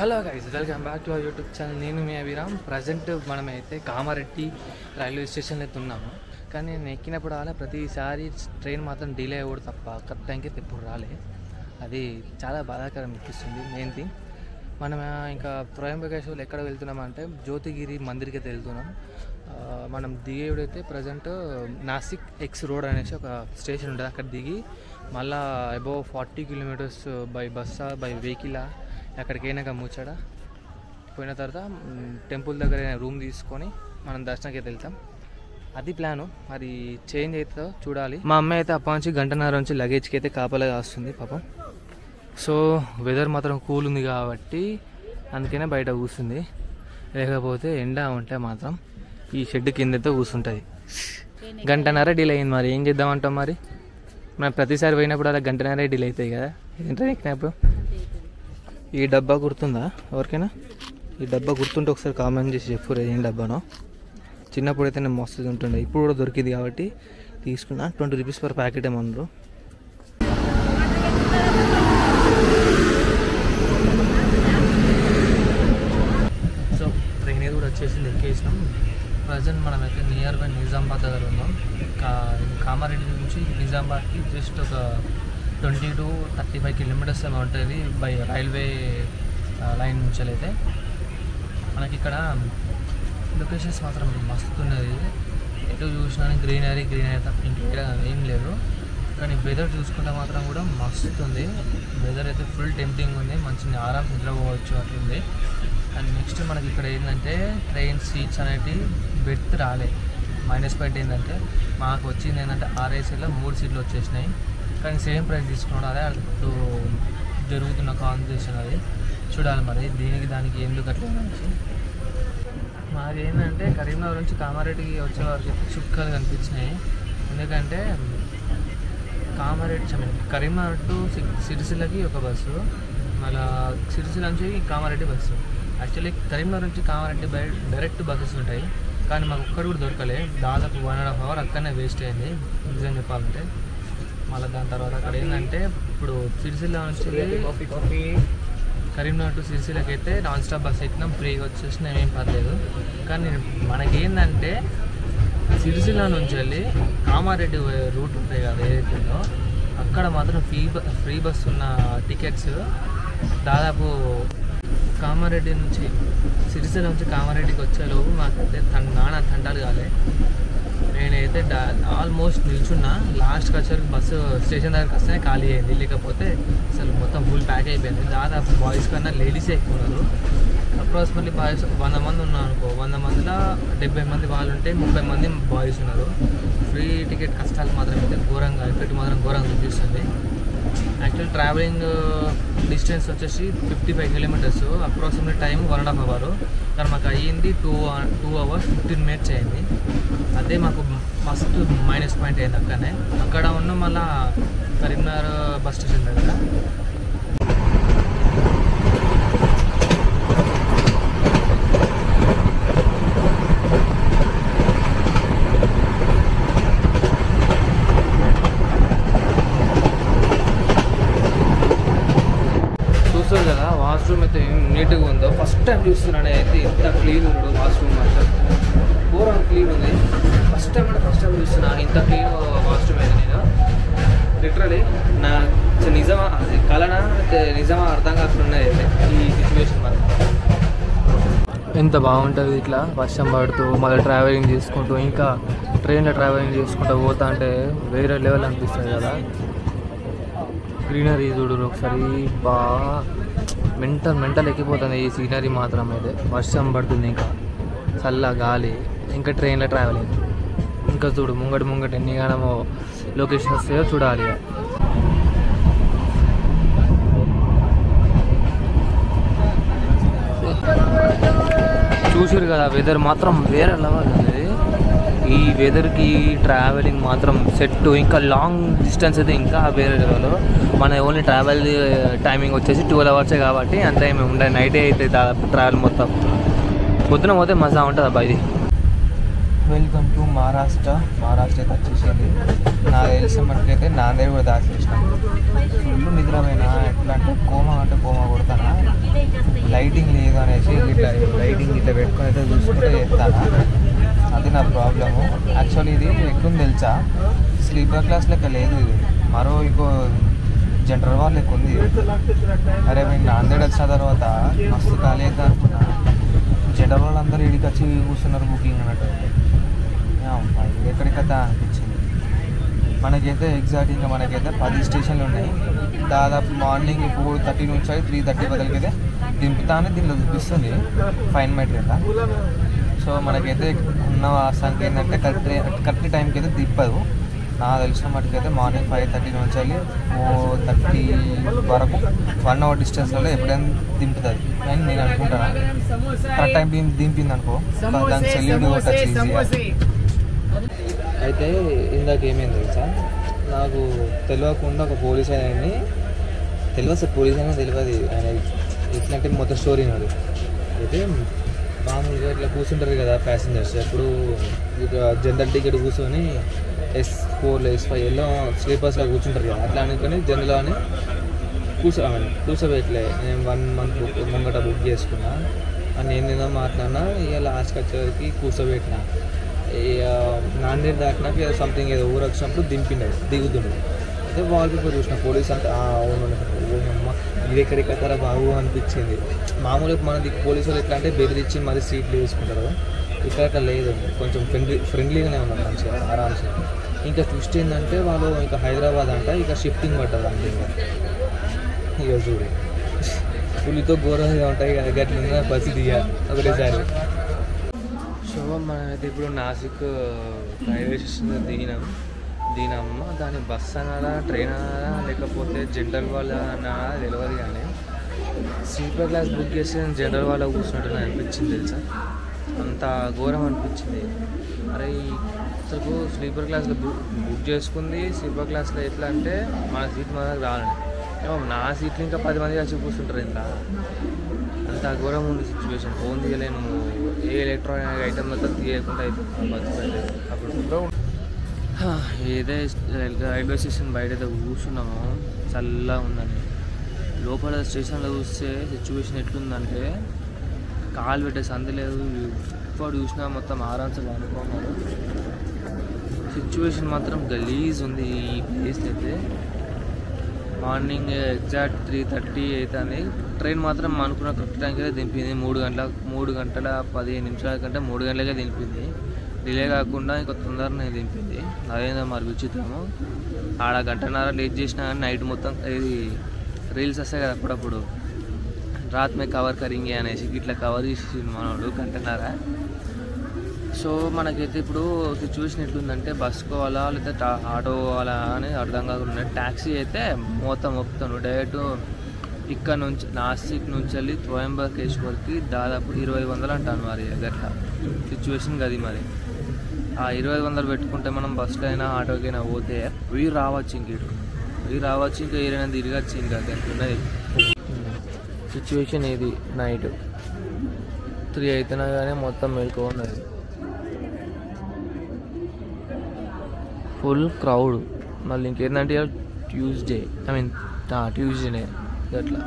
Hello guys, welcome back to our YouTube channel. నేను మీ Abhiram. Present మనమైతే Kamareddy railway స్టేషన్లో అయితే ఉన్నాము. కానీ నేను ఎక్కినప్పుడు రాలే, ప్రతిసారి ట్రైన్ మాత్రం డిలే అవ్వడు తప్ప కరెక్ట్ టైంకి అయితే ఎప్పుడు రాలే. అది చాలా బాధాకరం అనిపిస్తుంది. మెయిన్ థింగ్ మనం ఇంకా త్రయంబకేశ్వర్లో ఎక్కడ వెళ్తున్నామంటే జ్యోతిగిరి మందిర్కి అయితే వెళ్తున్నాం. మనం దిగేవుడైతే ప్రజెంట్ నాసిక్ ఎక్స్ రోడ్ అనేసి ఒక స్టేషన్ ఉంటుంది. అక్కడ దిగి మళ్ళీ అబౌవ్ 40 కిలోమీటర్స్ బై బస్సా బై వెహికలా ఎక్కడికైనా ముచ్చట పోయిన తర్వాత టెంపుల్ దగ్గర రూమ్ తీసుకొని మనం దర్శనానికి అయితే వెళ్తాం. అది ప్లాను. మరి చేంజ్ అవుతుందో చూడాలి. మా అమ్మాయి అయితే అప్పటి నుంచి గంటన్నర నుంచి లగేజ్కి అయితే కాపలాగా వస్తుంది పాపం. సో వెదర్ మాత్రం కూల్ ఉంది కాబట్టి అందుకనే బయట కూర్చుంది. లేకపోతే ఎండ ఉంటే మాత్రం ఈ షెడ్ కిందతో కూర్చుంటుంది. గంటన్నర డిలే అయింది. మరి ఏం చేద్దామంటాం? మరి మనం ప్రతిసారి పోయినప్పుడు అలా గంటన్నర డిలే అవుతాయి కదా. ఏంటంటే ఎక్కినప్పుడు ఈ డబ్బా గుర్తుందా ఎవరికైనా? ఈ డబ్బా గుర్తుంటే ఒకసారి కామెంట్ చేసి చెప్పురు ఏం డబ్బానో. చిన్నప్పుడు అయితే నేను మస్తు ఉంటుండే, ఇప్పుడు కూడా దొరికింది కాబట్టి తీసుకున్నా. 20 రూపీస్ పర్ ప్యాకెట్ ఏమన్నారు. సో ట్రైన్ కూడా వచ్చేసింది, ఎక్కేసినాం. ప్రజెంట్ మనమైతే నియర్ బై నిజామాబాద్ దగ్గర ఉన్నాం. కామారెడ్డి నుంచి నిజామాబాద్కి జస్ట్ ఒక 20 to 35 కిలోమీటర్స్ ఏమో ఉంటుంది బై రైల్వే లైన్ నుంచి. అయితే మనకి ఇక్కడ లొకేషన్స్ మాత్రం మస్తున్నది. ఎటు చూసినా గ్రీనరీ తప్ప ఇంకా ఏం లేదు. కానీ వెదర్ చూసుకుంటే మాత్రం కూడా మస్తు ఉంది. వెదర్ అయితే ఫుల్ టెంప్టింగ్ ఉంది. మంచి ఆరాం నిద్రపోవచ్చు అట్లుంది. అండ్ నెక్స్ట్ మనకి ఇక్కడ ఏంటంటే ట్రైన్ సీట్స్ అనేవి బెర్త్ రాలే. మైనస్ పాయింట్ ఏంటంటే మాకు వచ్చింది ఏంటంటే ఆర్ఏసీలో 3 సీట్లు వచ్చేసినాయి. కానీ సేమ్ ప్రైస్ తీసుకున్నాడు. అదే అటు జరుగుతున్న కాన్వర్సేషన్ అది చూడాలి. మరి దానికి ఎందుకు అట్లా అనేసి. మాది ఏంటంటే కరీంనగర్ నుంచి కామారెడ్డికి వచ్చే వారికి చుక్కలు కనిపించినాయి. ఎందుకంటే కరీంనగర్ టు సిరిసిల్లకి ఒక బస్సు, మళ్ళీ సిరిసిల్ల నుంచి కామారెడ్డి బస్సు. యాక్చువల్లీ కరీంనగర్ నుంచి కామారెడ్డి డైరెక్ట్ బస్సెస్ ఉంటాయి. కానీ మాకు ఒక్కడు కూడా దొరకలే. దాదాపు 1.5 hour అక్కడనే వేస్ట్ అయింది నిజం చెప్పాలంటే. మళ్ళీ దాని తర్వాత అక్కడ ఏంటంటే ఇప్పుడు సిరిసిల్ల నుంచి కరీంనగర్ టు సిరిసిల్లకి అయితే నాన్ స్టాప్ బస్ ఎక్కినాం. ఫ్రీగా వచ్చేసినా ఏం పర్లేదు. కానీ మనకేంటంటే సిరిసిల్ల నుంచి వెళ్ళి కామారెడ్డి రూట్ ఉంటాయి కదా ఏదైతుందో, అక్కడ మాత్రం ఫ్రీ బస్ ఉన్న టికెట్స్ దాదాపు కామారెడ్డి నుంచి సిరిసిల్ల నుంచి కామారెడ్డికి వచ్చేలోపు మాకైతే నానా తంటాలు కాలే. నేనైతే ఆల్మోస్ట్ నిల్చున్నా. లాస్ట్కి వచ్చేసరికి బస్సు స్టేషన్ దగ్గరికి వస్తేనే ఖాళీ అయింది. లేకపోతే అసలు మొత్తం ఫుల్ ప్యాక్ అయిపోయింది. దాదాపు బాయ్స్ కన్నా లేడీసే ఎక్కువ ఉన్నారు. అప్రాక్సిమేట్లీ బాయ్స్ 100 మంది ఉన్నారు అనుకో. 100 మందిలో 70 మంది వాళ్ళు ఉంటే 30 మంది బాయ్స్ ఉన్నారు. ఫ్రీ టికెట్ కష్టాలు మాత్రం అయితే ఘోరంగా ఎఫెక్ట్ మాత్రం ఘోరంగా చూపిస్తుంది. యాక్చువల్ ట్రావెలింగ్ డిస్టెన్స్ వచ్చేసి 55 కిలోమీటర్స్. Approximate time 1.5 hour. కానీ మాకు అయ్యింది 2 hours 15 minutes అయింది. అదే మాకు ఫస్ట్ మైనస్ పాయింట్ అయింది. అక్కడ ఉన్న మళ్ళీ కరీంనగర్ బస్ స్టేషన్ దగ్గర చూస్తారు కదా. వాష్రూమ్ అయితే ఏం నీట్గా ఉందో ఫస్ట్ టైం చూస్తున్నాను. అయితే ఇంత క్లీన్ ఉన్నాడు వాష్రూమ్. మాత్రం ఘోరంగా క్లీన్ ఉంది. ఫస్ట్ టైం చూస్తున్నా ఇంత క్లీన్ వాష్రూమ్ అయితే. నేను లిటరలీ నా నిజమా అది కలనా నిజమా అర్థం కాకున్నాయి అయితే ఈ సిచ్యువేషన్. మరి ఎంత బాగుంటుంది ఇట్లా వర్షం పడుతూ మళ్ళీ ట్రావెలింగ్ చేసుకుంటూ, ఇంకా ట్రైన్లో ట్రావెలింగ్ చేసుకుంటూ పోతా అంటే వేరే లెవెల్ అనిపిస్తుంది కదా. గ్రీనరీ చూడు ఒకసారి, బాగా మెంటల్ ఎక్కిపోతుంది ఈ సీనరీ మాత్రం. అయితే వర్షం పడుతుంది, ఇంకా చల్ల గాలి, ఇంకా ట్రైన్లో ట్రావెలింగ్. ఇంకా చూడు ముంగట ఎన్ని గానమో లొకేషన్ వస్తాయో చూడాలి. చూసారు కదా, వెదర్ మాత్రం వేరే లెవెల్ ఉంది. ఈ వెదర్కి ట్రావెలింగ్ మాత్రం సెట్. ఇంకా లాంగ్ డిస్టెన్స్ అయితే ఇంకా వేరే లెవెల్. మన ఓన్లీ ట్రావెల్ టైమింగ్ వచ్చేసి 12 hours కాబట్టి అంత ఏమి ఉండదు. నైటే అయితే దాదాపు ట్రావెల్ మొత్తం. పొద్దున పోతే మజా ఉంటుంది అబ్బా. ఇది వెల్కమ్ టు మహారాష్ట్ర అయితే వచ్చేసింది. నాకు తెలిసిన మట్టుకైతే నాందేడ్ కూడా దాచేసినాం. ఫుల్ నిద్రపోయినా, ఎట్లా అంటే కోమా కొడతానా, లైటింగ్ లేదు అనేసి ఇట్లా లైటింగ్ ఇట్లా పెట్టుకొని అయితే చూసుకుంటే చేస్తానా. అది నా ప్రాబ్లము. యాక్చువల్లీ ఇది ఎక్కువ తెలుసా, స్లీపర్ క్లాస్ లెక్క లేదు, ఇది మరో ఇంకో జనరల్ వాళ్ళ లెక్క ఉంది. అరే మేము నాందేడ్ వచ్చిన తర్వాత మస్తు ఖాళీ అవుతా అనుకున్నా, జనరల్ వాళ్ళందరూ ఇడికి వచ్చి కూర్చున్నారు బుకింగ్ అన్నట్టు. ఇది ఎక్కడి కథ అనిపించింది. మనకైతే ఎగ్జాక్ట్ ఇంకా మనకైతే 10 స్టేషన్లు ఉన్నాయి. దాదాపు మార్నింగ్ 4:30 నుంచి 3:30 బదులకైతే దింపుతా అని దీనిలో చూపిస్తుంది ఫైన్ మెటీరియల్. సో మనకైతే ఉన్న సంఖ్య ఏంటంటే కరెక్ట్ టైంకి అయితే దింపదు. నాకు తెలిసిన మటుకైతే మార్నింగ్ 5:30 నుంచి 4:30 వరకు 1 అవర్ డిస్టెన్స్లలో ఎప్పుడైనా దింపుతుంది అని నేను అనుకుంటాను. కరెక్ట్ టైం దింపింది అనుకో, దానికి సెల్యూట్ కొట్టచ్చు ఈజీగా. అయితే ఇందాక ఏమైంది తెలుసా, నాకు తెలియకుండా ఒక పోలీస్ ఆయన్ని పోలీస్ అయినా తెలియదు ఆయన ఎట్లంటే మొత్తం స్టోరీ నాది. అయితే మామూలుగా ఇట్లా కూర్చుంటారు కదా ప్యాసింజర్స్, ఎప్పుడు ఇక జనరల్ టికెట్ కూర్చొని S4 S5లో స్లీపర్స్లో కూర్చుంటారు కదా, అట్లా అనుకొని జనరల్ అని కూర్చోబెట్టలే. నేను 1 మంత్ ముంగట బుక్ చేసుకున్నా అని నేనేదో మాట్లాడినా. ఇక లాస్ట్కి వచ్చేసరికి కూర్చోబెట్టిన. నాందేడ్ దాటినాక సంథింగ్ ఏదో ఊరు వచ్చినప్పుడు దిగుతుండే. అయితే వాల్పేపర్ చూసిన పోలీస్ అంటే అమ్మ ఇది ఎక్కడికి కట్టారా బాబు అనిపించింది. మామూలుగా మన పోలీసు వాళ్ళు ఎట్లా అంటే బెదిరించి మరి సీట్లు వేసుకుంటారు, ఇక్కడ లేదు, కొంచెం ఫ్రెండ్లీగానే ఉన్నారు మంచిగా ఆరామ్సే. ఇంకా ట్విస్ట్ ఏంటంటే వాళ్ళు ఇంకా హైదరాబాద్ అంట, ఇక షిఫ్టింగ్ పడ్డది అంటే ఇక చూడు పులితో ఘోరంగా ఉంటాయి కదా, గట్ల పరిస్థితి ఇక ఒకటేసారి. సో మనమైతే ఇప్పుడు నాసిక్ రైల్వే స్టేషన్ దీనమ్మ దాని బస్ అనాలా, ట్రైన్ అనాలా, లేకపోతే జనరల్ వాళ్ళ అనాలా తెలియదు. కానీ స్లీపర్ క్లాస్ బుక్ చేస్తే జనరల్ వాళ్ళ కూర్చున్నట్టు అనిపించింది తెలుసా, అంత ఘోరం అనిపించింది. అరే అసలు స్లీపర్ క్లాస్లో బుక్ చేసుకుంది, స్లీపర్ క్లాస్లో ఎట్లా అంటే మన సీట్ మనకు రాలండి, నా సీట్లు ఇంకా 10 మంది వచ్చి కూర్చుంటారు. ఇంత అంత ఘోరం ఉంది సిచ్యువేషన్. ఫోన్ తీయలేను, ఏ ఎలక్ట్రానిక్ ఐటమ్ మొత్తం తీయకుండా అయిపోతుంది. అప్పుడు ఏదే రైల్వే స్టేషన్ బయట అయితే కూర్చున్నామో చల్లగా ఉందని, లోపల స్టేషన్లో చూస్తే సిచ్యువేషన్ ఎట్లుందంటే కాలు పెట్టే సంది లేదు, ఇప్పుడు చూసినా మొత్తం ఆరామ్సే అనుకున్నాను. సిచ్యువేషన్ మాత్రం గలీజ్ ఉంది ఈ ప్లేస్ అయితే. మార్నింగ్ ఎగ్జాక్ట్ 3:30 అవుతుంది. ట్రైన్ మాత్రం అనుకున్న కరెక్ట్ టైంకి అయితే దింపింది. 3 గంటల 15 నిమిషాల కంటే 3 గంటలకే దింపింది. డిలే కాకుండా ఇంకా తొందరనే దింపింది. అదేందో మరి విచిత్రము, ఆడ గంటన్నర లేట్ చేసినా కానీ నైట్ మొత్తం ఇది రీల్స్ వస్తాయి కదా అప్పుడప్పుడు, రాత్ మే కవర్ కరింగే అనేసి ఇట్లా కవర్ చేసి మనోడు గంటన్నర. సో మనకైతే ఇప్పుడు సిచ్యువేషన్ ఎట్లుందంటే బస్ పోవాలా లేకపోతే ఆటో పోవాలా అని అర్థం కాకుండా, ట్యాక్సీ అయితే మొత్తం డైరెక్ట్ ఇక్కడ నుంచి నాసిక్ నుంచి వెళ్ళి త్రయంబకేశ్వర్కి దాదాపు 2500 అంటాను మరి. గట్లా సిచ్యువేషన్ గది మరి. ఆ 2500 పెట్టుకుంటే మనం బస్సులో అయినా ఆటోకైనా పోతే వీరు రావచ్చు, ఇంకా ఏదైనా తిరగచ్చు. ఇంకా గట్లున్నది సిచ్యువేషన్. ఇది నైట్ 3 అవుతున్నా కానీ మొత్తం మెలకు ఉన్నది, ఫుల్ క్రౌడ్. మళ్ళీ ఇంకేంటంటే ట్యూస్డేనే అట్లా.